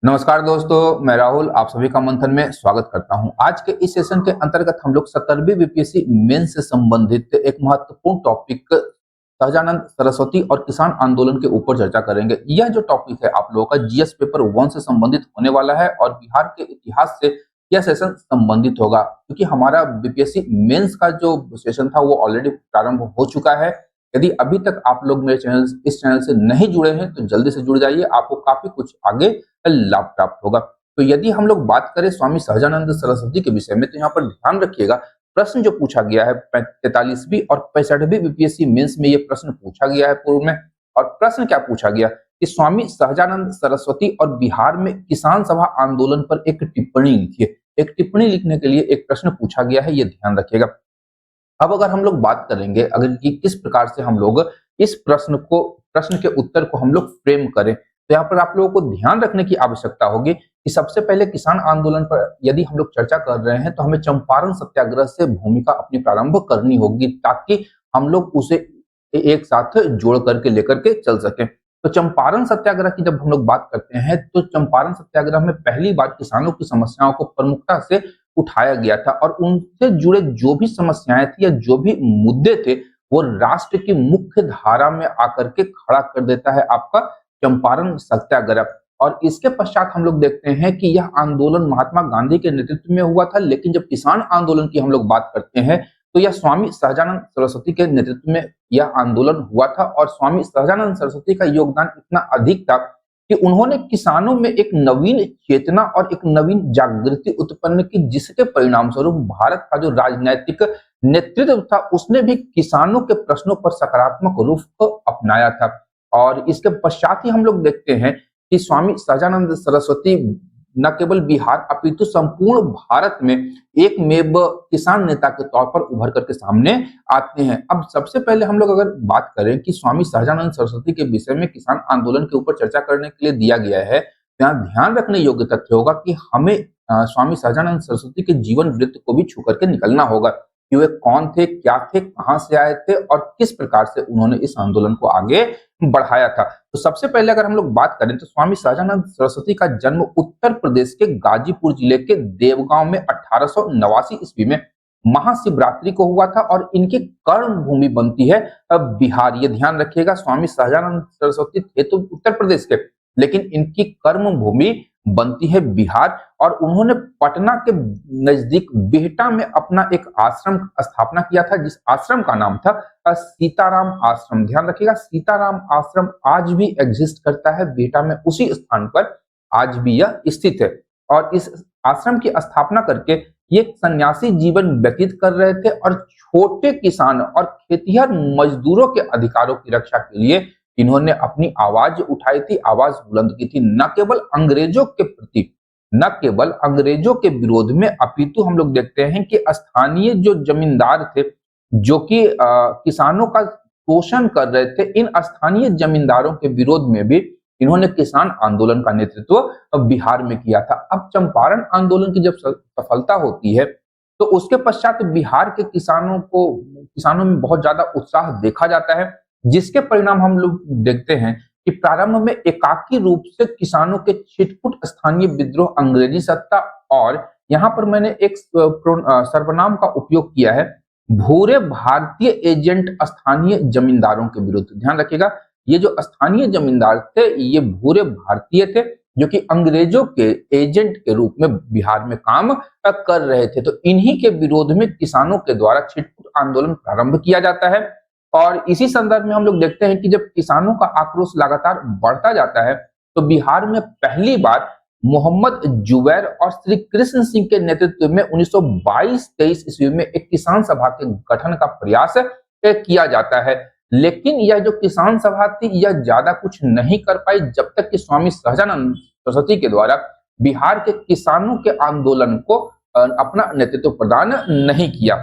नमस्कार दोस्तों, मैं राहुल आप सभी का मंथन में स्वागत करता हूं। आज के इस सेशन के अंतर्गत हम लोग 17वीं बीपीएससी मेंस से संबंधित एक महत्वपूर्ण टॉपिक सहजानंद सरस्वती और किसान आंदोलन के ऊपर चर्चा करेंगे। यह जो टॉपिक है आप लोगों का जीएस पेपर 1 से संबंधित होने वाला है और बिहार के इतिहास से यह सेशन संबंधित होगा, क्योंकि हमारा बीपीएससी मेंस का जो सेशन था वो ऑलरेडी प्रारंभ हो चुका है। यदि अभी तक आप लोग मेरे इस चैनल से नहीं जुड़े हैं तो जल्दी से जुड़ जाइए, आपको काफी कुछ आगे लाभ प्राप्त होगा। तो यदि हम लोग बात करें स्वामी सहजानंद सरस्वती के विषय में, तो यहाँ पर ध्यान रखिएगा, प्रश्न जो पूछा गया है 43वीं और 65वीं बीपीएससी मेंस में ये प्रश्न पूछा गया है पूर्व में। और प्रश्न क्या पूछा गया कि स्वामी सहजानंद सरस्वती और बिहार में किसान सभा आंदोलन पर एक टिप्पणी लिखिए। एक टिप्पणी लिखने के लिए एक प्रश्न पूछा गया है, ये ध्यान रखिएगा। अब अगर हम लोग बात करेंगे अगर कि किस प्रकार से हम लोग इस प्रश्न के उत्तर को हम लोग फ्रेम करें, तो यहाँ पर आप लोगों को ध्यान रखने की आवश्यकता होगी कि सबसे पहले किसान आंदोलन पर यदि हम लोग चर्चा कर रहे हैं तो हमें चंपारण सत्याग्रह से भूमिका अपनी प्रारंभ करनी होगी, ताकि हम लोग उसे एक साथ जोड़ करके लेकर के चल सके। तो चंपारण सत्याग्रह की जब हम लोग बात करते हैं तो चंपारण सत्याग्रह में पहली बार किसानों की समस्याओं को प्रमुखता से उठाया गया था और उनसे जुड़े जो भी समस्याएं थी या जो भी मुद्दे थे वो राष्ट्र की मुख्य धारा में आकर के खड़ा कर देता है आपका चंपारण सत्याग्रह। और इसके पश्चात हम लोग देखते हैं कि यह आंदोलन महात्मा गांधी के नेतृत्व में हुआ था, लेकिन जब किसान आंदोलन की हम लोग बात करते हैं तो यह स्वामी सहजानंद सरस्वती के नेतृत्व में यह आंदोलन हुआ था। और स्वामी सहजानंद सरस्वती का योगदान इतना अधिक था कि उन्होंने किसानों में एक नवीन चेतना और एक नवीन जागृति उत्पन्न की, जिसके परिणाम स्वरूप भारत का जो राजनीतिक नेतृत्व था उसने भी किसानों के प्रश्नों पर सकारात्मक रूप को अपनाया था। और इसके पश्चात ही हम लोग देखते हैं कि स्वामी सहजानंद सरस्वती न केवल बिहार अपितु संपूर्ण भारत में एक मेव किसान नेता के तौर पर उभर करके सामने आते हैं। अब सबसे पहले हम लोग अगर बात करें कि स्वामी सहजानंद सरस्वती के विषय में किसान आंदोलन के ऊपर चर्चा करने के लिए दिया गया है, तो यहाँ ध्यान रखने योग्य तथ्य होगा कि हमें स्वामी सहजानंद सरस्वती के जीवन वृत्त को भी छू करके निकलना होगा कि वे कौन थे, क्या थे, कहां से आए थे और किस प्रकार से उन्होंने इस आंदोलन को आगे बढ़ाया था। तो सबसे पहले अगर हम लोग बात करें तो स्वामी सहजानंद सरस्वती का जन्म उत्तर प्रदेश के गाजीपुर जिले के देवगांव में 1889 ईस्वी में महाशिवरात्रि को हुआ था और इनकी कर्म भूमि बनती है अब बिहार। ये ध्यान रखिएगा, स्वामी सहजानंद सरस्वती थे तो उत्तर प्रदेश के, लेकिन इनकी कर्म भूमि बनती है बिहार। और उन्होंने पटना के नजदीक बिहटा में अपना एक आश्रम स्थापना किया था, जिस आश्रम का नाम था सीताराम आश्रम। ध्यान रखिएगा, सीताराम आश्रम आज भी एग्जिस्ट करता है बिहटा में, उसी स्थान पर आज भी यह स्थित है। और इस आश्रम की स्थापना करके ये सन्यासी जीवन व्यतीत कर रहे थे और छोटे किसान और खेतिहर मजदूरों के अधिकारों की रक्षा के लिए इन्होंने अपनी आवाज उठाई थी, आवाज बुलंद की थी, न केवल अंग्रेजों के प्रति, न केवल अंग्रेजों के विरोध में, अपितु हम लोग देखते हैं कि स्थानीय जो जमींदार थे जो कि किसानों का शोषण कर रहे थे, इन स्थानीय जमींदारों के विरोध में भी इन्होंने किसान आंदोलन का नेतृत्व बिहार में किया था। अब चंपारण आंदोलन की जब सफलता होती है तो उसके पश्चात बिहार के किसानों में बहुत ज्यादा उत्साह देखा जाता है, जिसके परिणाम हम लोग देखते हैं कि प्रारंभ में एकाकी रूप से किसानों के छिटपुट स्थानीय विद्रोह, अंग्रेजी सत्ता और यहाँ पर मैंने एक सर्वनाम का उपयोग किया है, भूरे भारतीय एजेंट स्थानीय जमींदारों के विरुद्ध। ध्यान रखिएगा, ये जो स्थानीय जमींदार थे ये भूरे भारतीय थे जो कि अंग्रेजों के एजेंट के रूप में बिहार में काम कर रहे थे। तो इन्हीं के विरोध में किसानों के द्वारा छिटपुट आंदोलन प्रारंभ किया जाता है। और इसी संदर्भ में हम लोग देखते हैं कि जब किसानों का आक्रोश लगातार बढ़ता जाता है तो बिहार में पहली बार मोहम्मद जुबैर और श्री कृष्ण सिंह के नेतृत्व में 1922-23 ईस्वी में एक किसान सभा के गठन का प्रयास किया जाता है। लेकिन यह जो किसान सभा थी यह ज्यादा कुछ नहीं कर पाई जब तक कि स्वामी सहजानंद सरस्वती के द्वारा बिहार के किसानों के आंदोलन को अपना नेतृत्व प्रदान नहीं किया।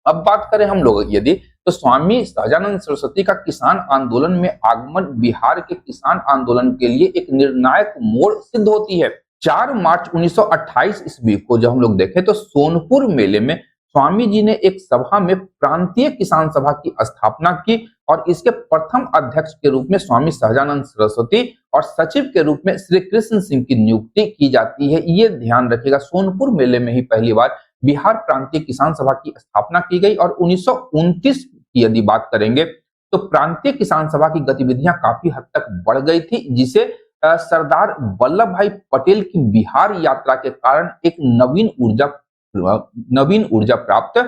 अब बात करें हम लोग यदि, तो स्वामी सहजानंद सरस्वती का किसान आंदोलन में आगमन बिहार के किसान आंदोलन के लिए एक निर्णायक मोड़ सिद्ध होती है। 4 मार्च 1928 ईस्वी को जब हम लोग देखें तो सोनपुर मेले में स्वामी जी ने एक सभा में प्रांतीय किसान सभा की स्थापना की और इसके प्रथम अध्यक्ष के रूप में स्वामी सहजानंद सरस्वती और सचिव के रूप में श्री कृष्ण सिंह की नियुक्ति की जाती है। ये ध्यान रखिएगा, सोनपुर मेले में ही पहली बार बिहार प्रांतीय किसान सभा की स्थापना की गई और 1929 की यदि बात करेंगे तो प्रांतीय किसान सभा की गतिविधियां काफी हद तक बढ़ गई थी, जिसे सरदार वल्लभ भाई पटेल की बिहार यात्रा के कारण एक नवीन ऊर्जा प्राप्त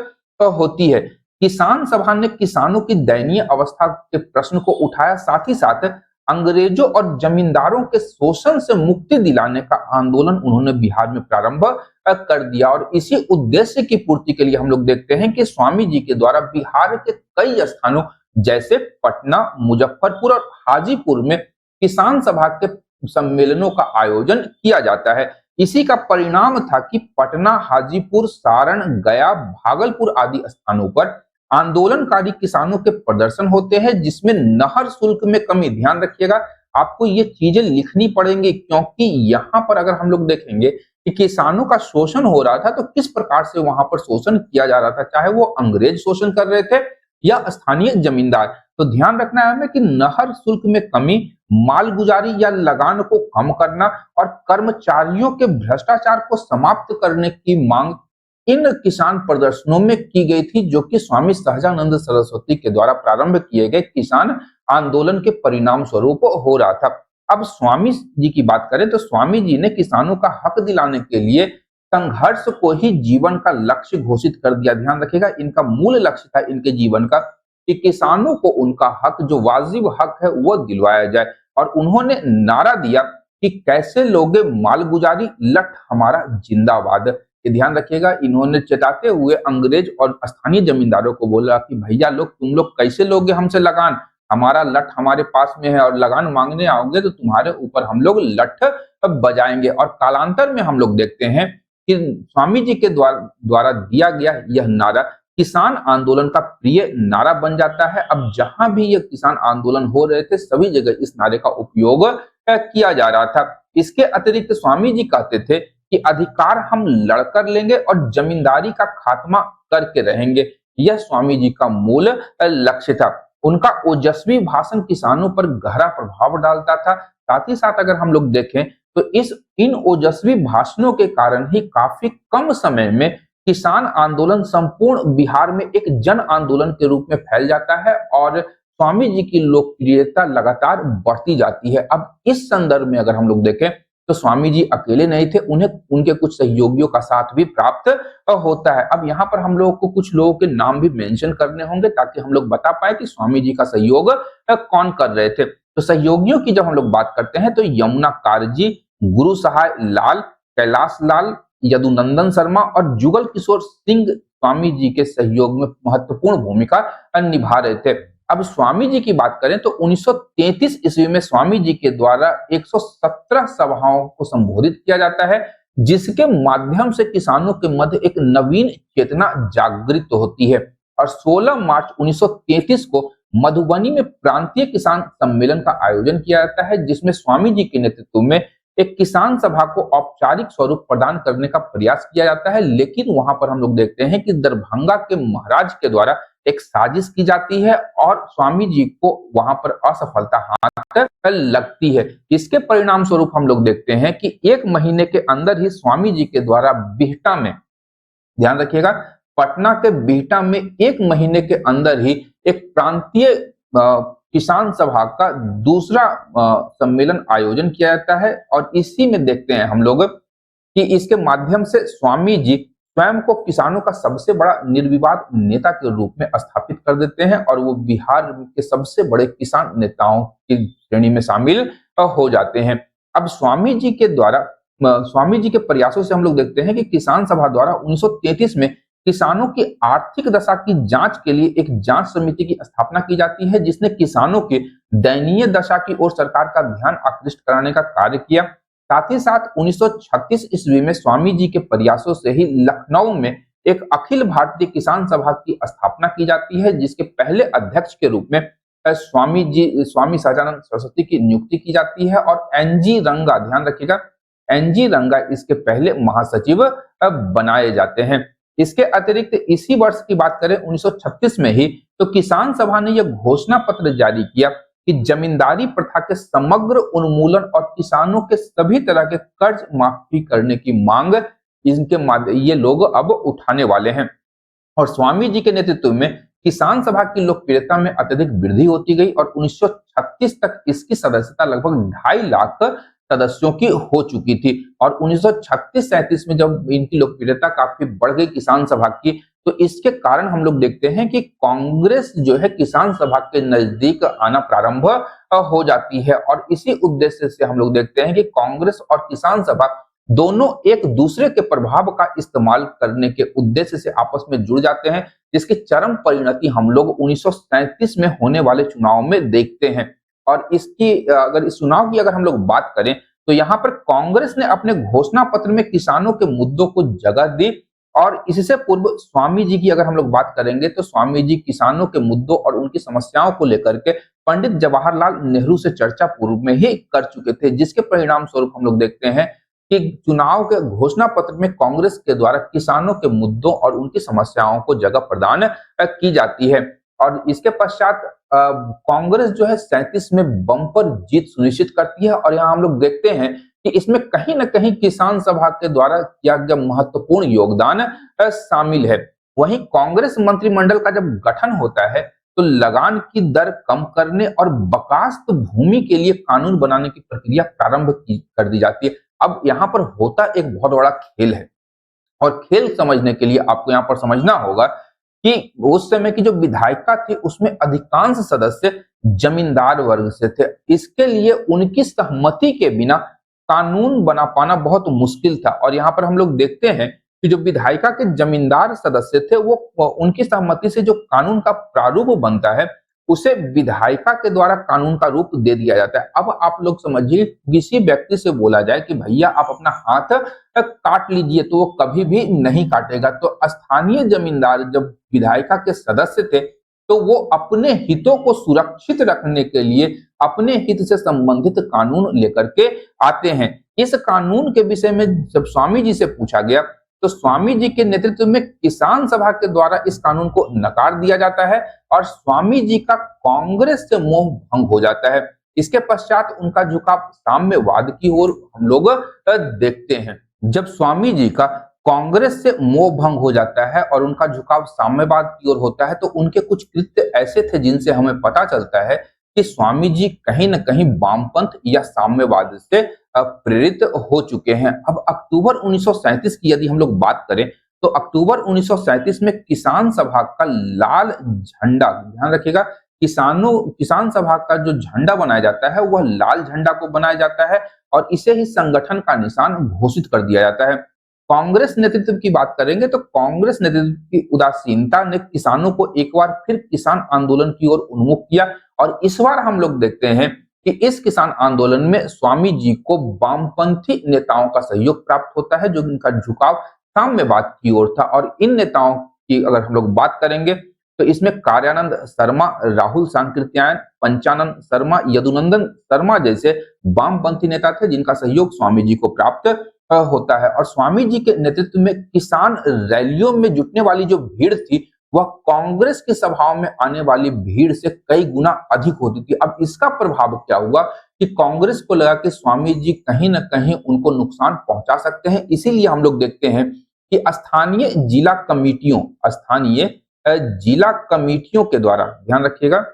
होती है। किसान सभा ने किसानों की दयनीय अवस्था के प्रश्न को उठाया, साथ ही साथ अंग्रेजों और जमींदारों के शोषण से मुक्ति दिलाने का आंदोलन उन्होंने बिहार में प्रारंभ कर दिया और इसी उद्देश्य की पूर्ति के लिए हम लोग देखते हैं कि स्वामी जी के द्वारा बिहार के कई स्थानों जैसे पटना, मुजफ्फरपुर और हाजीपुर में किसान सभा के सम्मेलनों का आयोजन किया जाता है। इसी का परिणाम था कि पटना, हाजीपुर, सारण, गया, भागलपुर आदि स्थानों पर आंदोलनकारी किसानों के प्रदर्शन होते हैं, जिसमें नहर शुल्क में कमी, ध्यान रखिएगा आपको ये चीजें लिखनी पड़ेंगी, क्योंकि यहाँ पर अगर हम लोग देखेंगे कि किसानों का शोषण हो रहा था तो किस प्रकार से वहां पर शोषण किया जा रहा था, चाहे वो अंग्रेज शोषण कर रहे थे या स्थानीय जमींदार। तो ध्यान रखना है हमें कि नहर शुल्क में कमी, मालगुजारी या लगान को कम करना और कर्मचारियों के भ्रष्टाचार को समाप्त करने की मांग इन किसान प्रदर्शनों में की गई थी, जो कि स्वामी सहजानंद सरस्वती के द्वारा प्रारंभ किए गए किसान आंदोलन के परिणाम स्वरूप हो रहा था। अब स्वामी जी की बात करें तो स्वामी जी ने किसानों का हक दिलाने के लिए संघर्ष को ही जीवन का लक्ष्य घोषित कर दिया। ध्यान रखिएगा, इनका मूल लक्ष्य था इनके जीवन का कि किसानों को उनका हक, जो वाजिब हक है, वो दिलवाया जाए और उन्होंने नारा दिया कि कैसे लोगे मालगुजारी, लठ हमारा जिंदाबाद। ये ध्यान रखिएगा, इन्होंने चेताते हुए अंग्रेज और स्थानीय जमींदारों को बोला कि भैया लोग, तुम लोग कैसे लोगे हमसे लगान, हमारा लठ हमारे पास में है और लगान मांगने आओगे तो तुम्हारे ऊपर हम लोग लठ बजाएंगे। और कालांतर में हम लोग देखते हैं कि स्वामी जी के द्वारा दिया गया यह नारा किसान आंदोलन का प्रिय नारा बन जाता है। अब जहां भी ये किसान आंदोलन हो रहे थे सभी जगह इस नारे का उपयोग किया जा रहा था। इसके अतिरिक्त स्वामी जी कहते थे कि अधिकार हम लड़कर लेंगे और जमींदारी का खात्मा करके रहेंगे। यह स्वामी जी का मूल लक्ष्य था। उनका ओजस्वी भाषण किसानों पर गहरा प्रभाव डालता था। साथ ही साथ अगर हम लोग देखें तो इन ओजस्वी भाषणों के कारण ही काफी कम समय में किसान आंदोलन संपूर्ण बिहार में एक जन आंदोलन के रूप में फैल जाता है और स्वामी जी की लोकप्रियता लगातार बढ़ती जाती है। अब इस संदर्भ में अगर हम लोग देखें तो स्वामी जी अकेले नहीं थे, उन्हें उनके कुछ सहयोगियों का साथ भी प्राप्त होता है। अब यहाँ पर हम लोगों को कुछ लोगों के नाम भी मेंशन करने होंगे ताकि हम लोग बता पाए कि स्वामी जी का सहयोग कौन कर रहे थे। तो सहयोगियों की जब हम लोग बात करते हैं तो यमुना कारजी, गुरु सहाय लाल, कैलाश लाल, यदुनंदन शर्मा और जुगल किशोर सिंह स्वामी जी के सहयोग में महत्वपूर्ण भूमिका निभा रहे थे। अब स्वामी जी की बात करें तो 1933 ईस्वी में स्वामी जी के द्वारा 117 सभाओं को संबोधित किया जाता है, जिसके माध्यम से किसानों के मध्य एक नवीन चेतना जागृत होती है। और 16 मार्च 1933 को मधुबनी में प्रांतीय किसान सम्मेलन का आयोजन किया जाता है, जिसमें स्वामी जी के नेतृत्व में एक किसान सभा को औपचारिक स्वरूप प्रदान करने का प्रयास किया जाता है। लेकिन वहां पर हम लोग देखते हैं कि दरभंगा के महाराज के द्वारा एक साजिश की जाती है और स्वामी जी को वहां पर असफलता हाथ लगती है। इसके परिणाम स्वरूप हम लोग देखते हैं कि एक महीने के अंदर ही स्वामी जी के द्वारा बिहटा में, ध्यान रखिएगा, पटना के बिहटा में एक महीने के अंदर ही एक प्रांतीय किसान सभा का दूसरा सम्मेलन आयोजन किया जाता है और इसी में देखते हैं हम लोग कि इसके माध्यम से स्वामी जी स्वयं को किसानों का सबसे बड़ा निर्विवाद नेता के रूप में स्थापित कर देते हैं और वो बिहार के सबसे बड़े किसान नेताओं की श्रेणी में शामिल हो जाते हैं। अब स्वामी जी के प्रयासों से हम लोग देखते हैं कि किसान सभा द्वारा 1933 में किसानों की आर्थिक दशा की जांच के लिए एक जांच समिति की स्थापना की जाती है, जिसने किसानों की दयनीय दशा की ओर सरकार का ध्यान आकृष्ट कराने का कार्य किया। साथ ही साथ 1936 ईस्वी में स्वामी जी के प्रयासों से ही लखनऊ में एक अखिल भारतीय किसान सभा की स्थापना की जाती है, जिसके पहले अध्यक्ष के रूप में स्वामी सहजानंद सरस्वती की नियुक्ति की जाती है और एनजी रंगा, ध्यान रखिएगा, एनजी रंगा इसके पहले महासचिव बनाए जाते हैं। इसके अतिरिक्त इसी वर्ष की बात करें 1936 में ही, तो किसान सभा ने यह घोषणा पत्र जारी किया कि जमींदारी प्रथा के समग्र उन्मूलन और किसानों के सभी तरह के कर्ज माफी करने की मांग इनके माध्यम ये लोग अब उठाने वाले हैं। और स्वामी जी के नेतृत्व में किसान सभा की लोकप्रियता में अत्यधिक वृद्धि होती गई और 1936 तक इसकी सदस्यता लगभग 2.5 लाख सदस्यों की हो चुकी थी। और 1936-37 में जब इनकी लोकप्रियता काफी बढ़ गई किसान सभा की, तो इसके कारण हम लोग देखते हैं कि कांग्रेस जो है किसान सभा के नजदीक आना प्रारंभ हो जाती है। और इसी उद्देश्य से हम लोग देखते हैं कि कांग्रेस और किसान सभा दोनों एक दूसरे के प्रभाव का इस्तेमाल करने के उद्देश्य से आपस में जुड़ जाते हैं, जिसकी चरम परिणति हम लोग 1937 में होने वाले चुनाव में देखते हैं। और इसकी अगर इस चुनाव की अगर हम लोग बात करें, तो यहाँ पर कांग्रेस ने अपने घोषणा पत्र में किसानों के मुद्दों को जगह दी। और इससे पूर्व स्वामी जी की अगर हम लोग बात करेंगे, तो स्वामी जी किसानों के मुद्दों और उनकी समस्याओं को लेकर के पंडित जवाहरलाल नेहरू से चर्चा पूर्व में ही कर चुके थे, जिसके परिणाम स्वरूप हम लोग देखते हैं कि चुनाव के घोषणा पत्र में कांग्रेस के द्वारा किसानों के मुद्दों और उनकी समस्याओं को जगह प्रदान की जाती है। और इसके पश्चात कांग्रेस जो है 37 में बम्पर जीत सुनिश्चित करती है। और यहाँ हम लोग देखते हैं कि इसमें कहीं ना कहीं किसान सभा के द्वारा किया गया महत्वपूर्ण योगदान शामिल है। वहीं कांग्रेस मंत्रिमंडल का जब गठन होता है, तो लगान की दर कम करने और बकास्त भूमि के लिए कानून बनाने की प्रक्रिया प्रारंभ कर दी जाती है। अब यहाँ पर होता एक बहुत बड़ा खेल है, और खेल समझने के लिए आपको यहाँ पर समझना होगा कि उस समय की जो विधायिका थी उसमें अधिकांश सदस्य जमींदार वर्ग से थे। इसके लिए उनकी सहमति के बिना कानून बना पाना बहुत मुश्किल था। और यहाँ पर हम लोग देखते हैं कि जो विधायिका के जमींदार सदस्य थे, वो उनकी सहमति से जो कानून का प्रारूप बनता है, उसे विधायिका के द्वारा कानून का रूप दे दिया जाता है। अब आप लोग समझिए, किसी व्यक्ति से बोला जाए कि भैया आप अपना हाथ काट लीजिए, तो वो कभी भी नहीं काटेगा। तो स्थानीय जमींदार जब विधायिका के सदस्य थे, तो वो अपने हितों को सुरक्षित रखने के लिए अपने हित से संबंधित कानून लेकर के आते हैं। इस कानून के विषय में जब स्वामी जी से पूछा गया, तो स्वामी जी के नेतृत्व में किसान सभा के द्वारा इस कानून को नकार दिया जाता है और स्वामी जी का कांग्रेस से मोह भंग हो जाता है। इसके पश्चात उनका झुकाव साम्यवाद की ओर हम लोग देखते हैं। जब स्वामी जी का कांग्रेस से मोह भंग हो जाता है और उनका झुकाव साम्यवाद की ओर होता है, तो उनके कुछ कृत्य ऐसे थे जिनसे हमें पता चलता है कि स्वामी जी कहीं न कहीं वामपंथ या साम्यवाद से प्रेरित हो चुके हैं। अब अक्टूबर 1937 की यदि हम लोग बात करें, तो अक्टूबर 1937 में किसान सभा का लाल झंडा, ध्यान रखिएगा, किसान सभा का जो झंडा बनाया जाता है वह लाल झंडा को बनाया जाता है और इसे ही संगठन का निशान घोषित कर दिया जाता है। कांग्रेस नेतृत्व की बात करेंगे, तो कांग्रेस नेतृत्व की उदासीनता ने किसानों को एक बार फिर किसान आंदोलन की ओर उन्मुख किया। और इस बार हम लोग देखते हैं कि इस किसान आंदोलन में स्वामी जी को वामपंथी नेताओं का सहयोग प्राप्त होता है, जो इनका झुकाव साम्यवाद की ओर था। और इन नेताओं की अगर हम लोग बात करेंगे, तो इसमें कार्यानंद शर्मा, राहुल सांकृत्यायन, पंचानंद शर्मा, यदुनंदन शर्मा जैसे वामपंथी नेता थे, जिनका सहयोग स्वामी जी को प्राप्त होता है। और स्वामी जी के नेतृत्व में किसान रैलियों में जुटने वाली जो भीड़ थी, वह कांग्रेस की सभाओं में आने वाली भीड़ से कई गुना अधिक होती थी। अब इसका प्रभाव क्या हुआ कि कांग्रेस को लगा कि स्वामी जी कहीं ना कहीं उनको नुकसान पहुंचा सकते हैं। इसीलिए हम लोग देखते हैं कि स्थानीय जिला कमेटियों के द्वारा, ध्यान रखिएगा,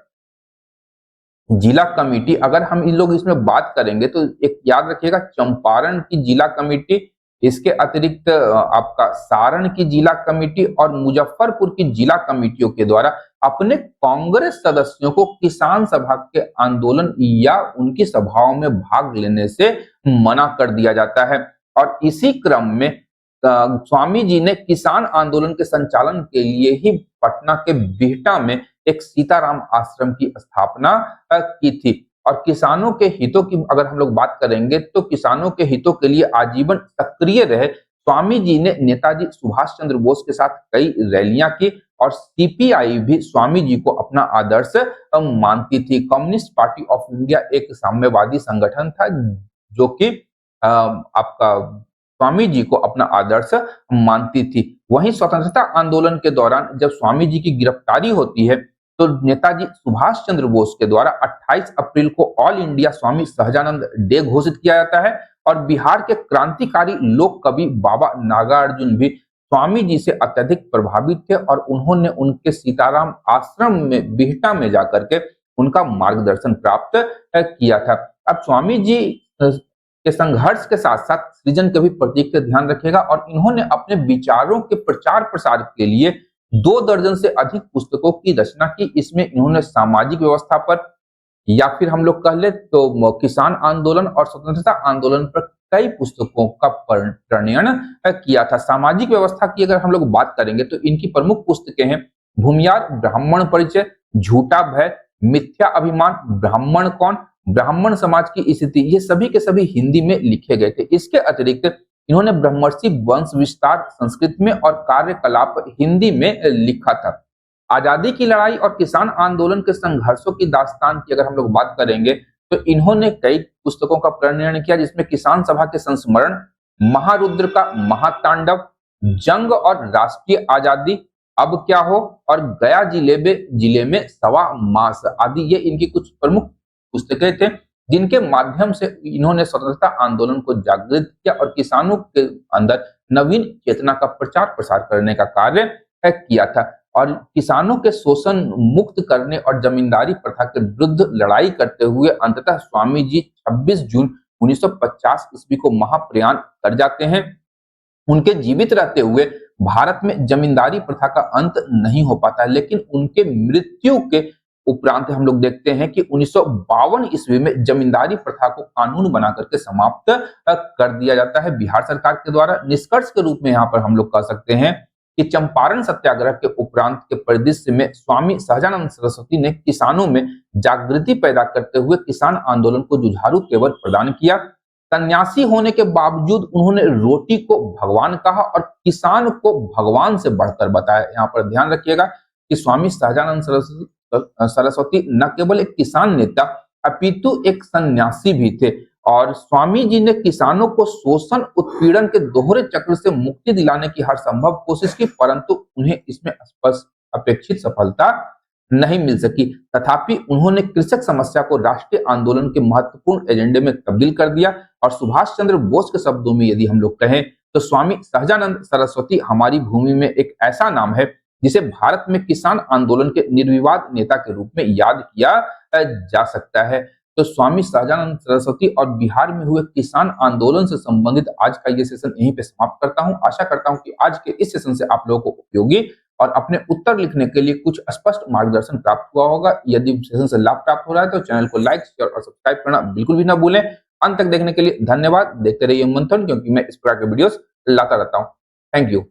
जिला कमेटी, अगर हम इन लोग इसमें बात करेंगे तो एक याद रखिएगा, चंपारण की जिला कमेटी, इसके अतिरिक्त आपका सारण की जिला कमेटी और मुजफ्फरपुर की जिला कमेटियों के द्वारा अपने कांग्रेस सदस्यों को किसान सभा के आंदोलन या उनकी सभाओं में भाग लेने से मना कर दिया जाता है। और इसी क्रम में स्वामी जी ने किसान आंदोलन के संचालन के लिए ही पटना के बिहटा में एक सीताराम आश्रम की स्थापना की थी। और किसानों के हितों की अगर हम लोग बात करेंगे, तो किसानों के हितों के लिए आजीवन सक्रिय रहे स्वामी जी ने नेताजी सुभाष चंद्र बोस के साथ कई रैलियां की और सीपीआई भी स्वामी जी को अपना आदर्श मानती थी। कम्युनिस्ट पार्टी ऑफ इंडिया एक साम्यवादी संगठन था, जो कि आपका स्वामी जी को अपना आदर्श मानती थी। वहीं स्वतंत्रता आंदोलन के दौरान जब स्वामी जी की गिरफ्तारी होती है तो नेताजी सुभाष चंद्र बोस के द्वारा 28 अप्रैल को all India Swami Sahajanand day घोषित किया जाता है और बिहार के क्रांतिकारी लोक कवि बाबा नागार्जुन भी स्वामी जी से अत्यधिक प्रभावित थे और उन्होंने उनके सीताराम आश्रम में बिहटा में जाकर के उनका मार्गदर्शन प्राप्त किया था। अब स्वामी जी के संघर्ष के साथ साथ सृजन के भी प्रतीक का ध्यान रखेगा और इन्होंने अपने विचारों के प्रचार प्रसार के लिए 2 दर्जन से अधिक पुस्तकों की रचना की। इसमें इन्होंने सामाजिक व्यवस्था पर या फिर हम लोग कह ले तो किसान आंदोलन और स्वतंत्रता आंदोलन पर कई पुस्तकों का प्रणयन किया था। सामाजिक व्यवस्था की अगर हम लोग बात करेंगे तो इनकी प्रमुख पुस्तकें हैं भूमियार ब्राह्मण परिचय, झूठा भय, मिथ्या अभिमान, ब्राह्मण कौन, ब्राह्मण समाज की स्थिति, ये सभी के सभी हिंदी में लिखे गए थे। इसके अतिरिक्त इन्होंने ब्रह्मर्षि वंश विस्तार संस्कृत में और कार्यकलाप हिंदी में लिखा था। आजादी की लड़ाई और किसान आंदोलन के संघर्षों की दास्तान की अगर हम लोग बात करेंगे तो इन्होंने कई पुस्तकों का प्रणयन किया जिसमें किसान सभा के संस्मरण, महारुद्र का महातांडव, जंग और राष्ट्रीय आजादी, अब क्या हो और गया जिले में सवा मास आदि ये इनकी कुछ प्रमुख पुस्तकें थे जिनके माध्यम से इन्होंने स्वतंत्रता आंदोलन को जागृत किया और किसानों के अंदर नवीन चेतना का प्रचार प्रसार करने का कार्य किया था और किसानों के शोषण मुक्त करने और जमींदारी प्रथा के विरुद्ध लड़ाई करते हुए अंततः स्वामी जी 26 जून 1950 ईस्वी को महाप्रयाण कर जाते हैं। उनके जीवित रहते हुए भारत में जमींदारी प्रथा का अंत नहीं हो पाता है, लेकिन उनके मृत्यु के उपरांत हम लोग देखते हैं कि 1952 ईस्वी में जमींदारी प्रथा को कानून बना करके समाप्त कर दिया जाता है बिहार सरकार के द्वारा। निष्कर्ष के रूप में यहाँ पर हम लोग कह सकते हैं कि चंपारण सत्याग्रह के उपरांत के परिदृश्य में स्वामी सहजानंद सरस्वती ने किसानों में जागृति पैदा करते हुए किसान आंदोलन को जुझारू तेवर प्रदान किया। सन्यासी होने के बावजूद उन्होंने रोटी को भगवान कहा और किसान को भगवान से बढ़कर बताया। यहाँ पर ध्यान रखिएगा कि स्वामी सहजानंद सरस्वती न केवल एक किसान नेता अपितु एक सन्यासी भी थे और स्वामी जी ने किसानों को शोषण उत्पीड़न के दोहरे चक्र से मुक्ति दिलाने की हर संभव कोशिश की, परंतु उन्हें इसमें स्पष्ट अपेक्षित सफलता नहीं मिल सकी। तथापि उन्होंने कृषक समस्या को राष्ट्रीय आंदोलन के महत्वपूर्ण एजेंडे में तब्दील कर दिया और सुभाष चंद्र बोस के शब्दों में यदि हम लोग कहें तो स्वामी सहजानंद सरस्वती हमारी भूमि में एक ऐसा नाम है जिसे भारत में किसान आंदोलन के निर्विवाद नेता के रूप में याद किया जा सकता है। तो स्वामी सहजानंद सरस्वती और बिहार में हुए किसान आंदोलन से संबंधित आज का ये सेशन यहीं पे समाप्त करता हूं। आशा करता हूं कि आज के इस सेशन से आप लोगों को उपयोगी और अपने उत्तर लिखने के लिए कुछ स्पष्ट मार्गदर्शन प्राप्त हुआ होगा। यदि सेशन से लाभ प्राप्त हो रहा है तो चैनल को लाइक, शेयर और सब्सक्राइब करना बिल्कुल भी ना भूलें। अंत तक देखने के लिए धन्यवाद। देखते रहिए मंथन, क्योंकि मैं इस प्रकार के वीडियोस लाता रहता हूँ। Thank you.